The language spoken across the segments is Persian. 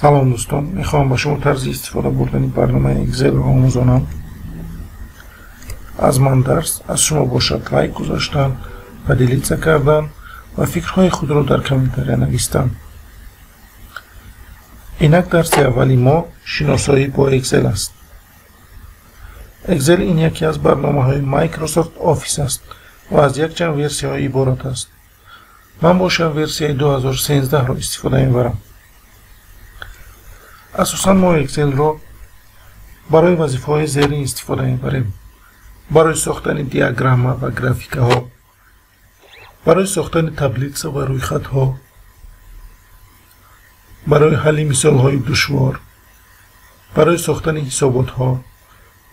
سلام دوستان، میخوام با شما طرز استفاده بردن برنامه اکسل رو آموزانم. از من درس از شما باشد لایک گذاشتن و دیلیت کردن و فکرهای خود رو در کامنتاری نوشتن. اینک درس اولی ما شناسایی با اکسل است. اکسل این یکی از برنامه‌های مایکروسافت آفیس است و از یک چند ورسی‌های عبارت است. من باشم ورسی 2013 را استفاده می‌برم. اساساً ما اکسل رو برای وظیفه‌های زیرین استفاده می‌بریم: برای ساختن دیاگرام و گرافیک ها، برای ساختن تبلیغ و رویخط ها، برای حل مثال های دشوار، برای ساختن حسابات ها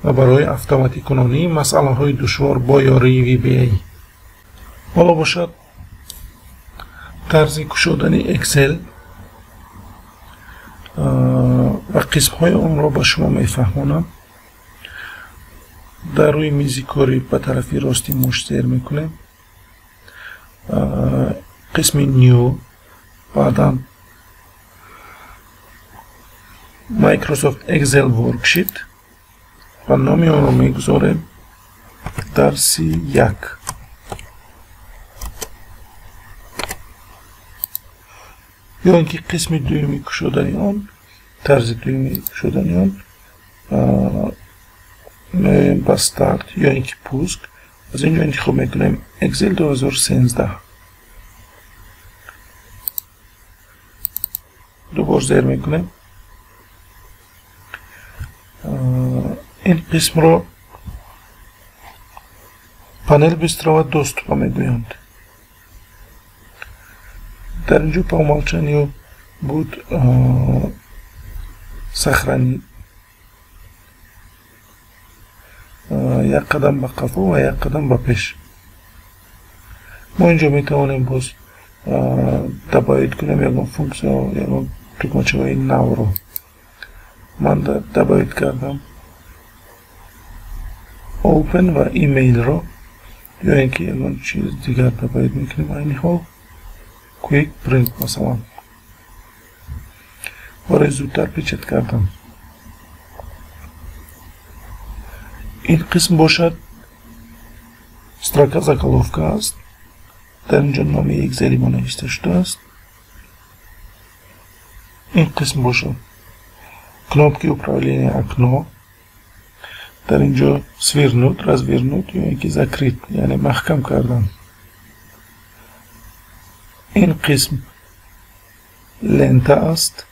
و برای اتوماتیک کنانی مسئله های دشوار با یاری وی بی ای. حالا باشد طرز گشودن اکسل و قسم های آن را به شما میفهمانم. در روی میز کاری به طرف راستی مش زیر میکنیم. قسم نیو، بعدا مایکروسافت اکسل ورکشیت و نامی آن را میگذاریم درس 1. یا اینکه قسم دومی گشودن آن، طرز دومی گشودن آن با استارت یا اینکه پوسک. از اینجا انتخاب میکنیم اکسل 2013. دوباره زیر میکنیم. این قسم رو پانل بستر و دوست میگویند. در اینجا په умолчанию بود сохранить یک قدم به قفا و یک قدم به پیش. ما اینجا میتوانیم باز دبایت کنیم یکم فونکسیون یکم تکمچه های نو رو. من دبایت کردم اوپن و ایمیل رو، یا اینکه یکم چیز دیگر دبایت میکنیم. اینی ها کویک پرینت مثلا برای زودتر پیچت کردم. این قسم باشد строка заголовка است. در اینجا نام اکسلی ما نوشته شده است. این قسم باشد кнопки управления окно. در اینجا свернуть, развернуть یا اینکه закрыть یعنی محکم کردن. این قسم لنتا است.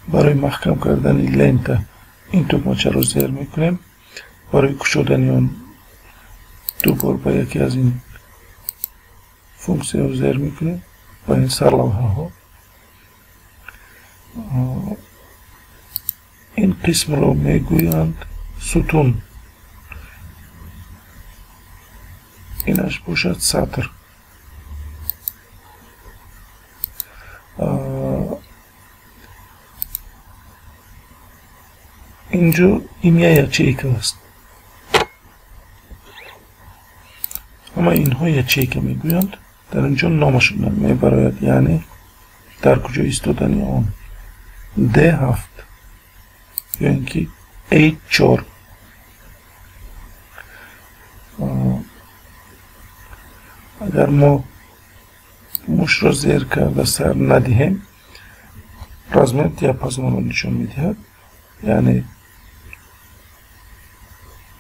برای محکم کردن لنتا این تکمچه رو زیر میکنیم. برای گشودن آن دوبار با یکی از این فونکسیون رو زیر میکنیم با این سرلوحه ها. این قسم رو میگویند ستون. اینش باشد سطر. اینجا این یچیک است. اما اینها یچیک میگویند. در اینجا نامشون میبراید، یعنی در کجا ایستادن آن. D7 یا اینکه H4. اگر ما مش را زیر کرده سر ندهیم رزمت دیاپازون رو نشان میدهد، یعنی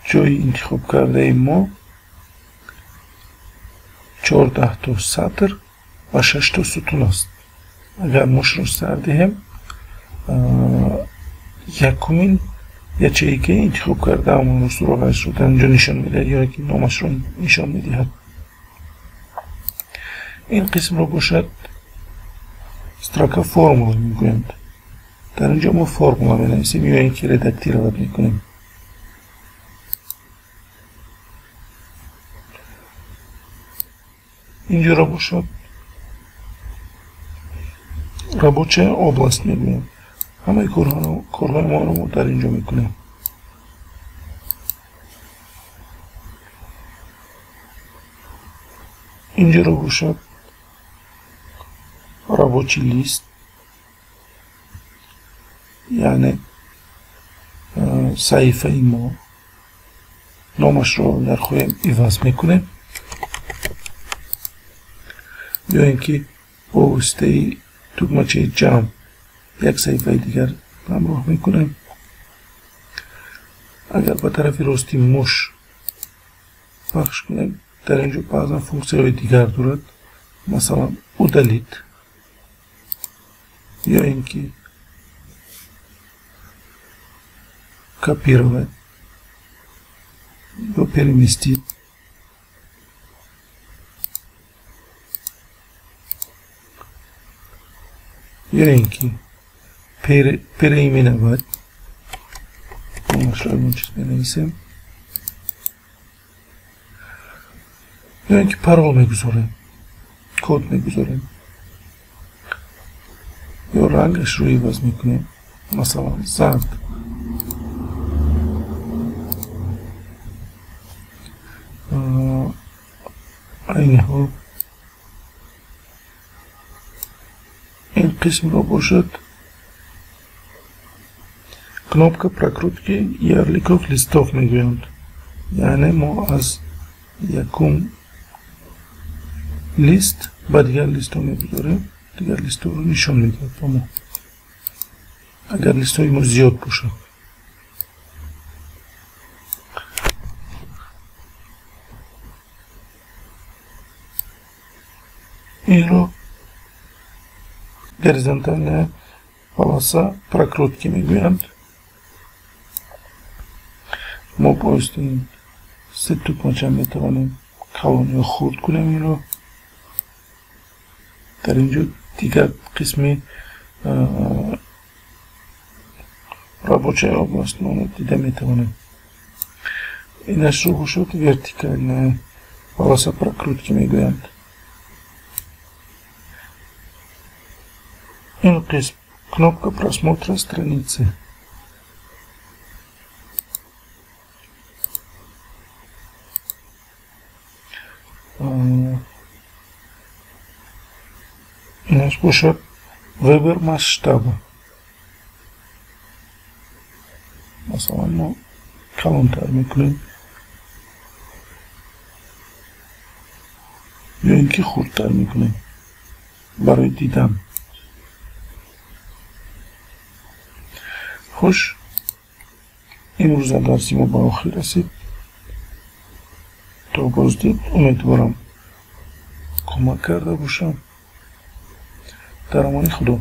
جای انتخاب کرده ما 14 تا سطر و 6 تا ستون است. اگر مش را سر دهیم یکمین یچیکه انتخاب کرده همون رو سراغش رو در اینجا نشان میده یا که نامش رو نشان میدهد. این قسم رو باشد строка فرمول میگویند. در اینجا ما فرمولا بنویسیم یا اینکه ردکتی رو میکنیم. اینجا رو باشد رابطه область میگوییم. همه کارهای ما رو در اینجا میکنیم. اینجا رو باشد рабочий лист. یعنی صحیفه ما نامش رو در خواهیم عوض میکنیم یا اینکه با واسطه تکمچه جمع یک صحیفه دیگر همراه میکنیم. اگر به طرف راستی مش پخش کنیم در اینجا بعضا فونکسی های دیگر دارد، مثلا اودلیت یا اینکه کپی روید یا پریمیستید یا اینکه پریمینوید اون چیز بنویسیم یا اینکه پرول میگذاریم، کد میگذاریم یا رنگش رو عوض میکنیم، مثلا زرد این حال این قسم را باشد кнопка прокрутки ярликов листов میگویند. یعنی ما از یکم لیست به دیگر لیست ها میگذاریم، دیگر لیست ها رو نشان میده با ما اگر لیست های ما زیاد باشه. این رو горизонтальная полоса прокрутки میگویند. ما باید این سه تکمچه میتوانیم کلان یا خورد کنیم. این رو در اینجا دیگر قسمی رابطه آباست ما دیده میتوانیم. اینش رو باشد ورتیکالная полоса прокрутки میگویند. این قسم кнопка просмотра страницы. اینش باشد وبر масштаба. مثلا ما کلانتر میکنیم یا اینکه خردتر میکنیم برای دیدن. خوش، امروز درسی ما به آخر رسید. تا بازدید امیدوارم کمک کرده باشم. در امان خدا.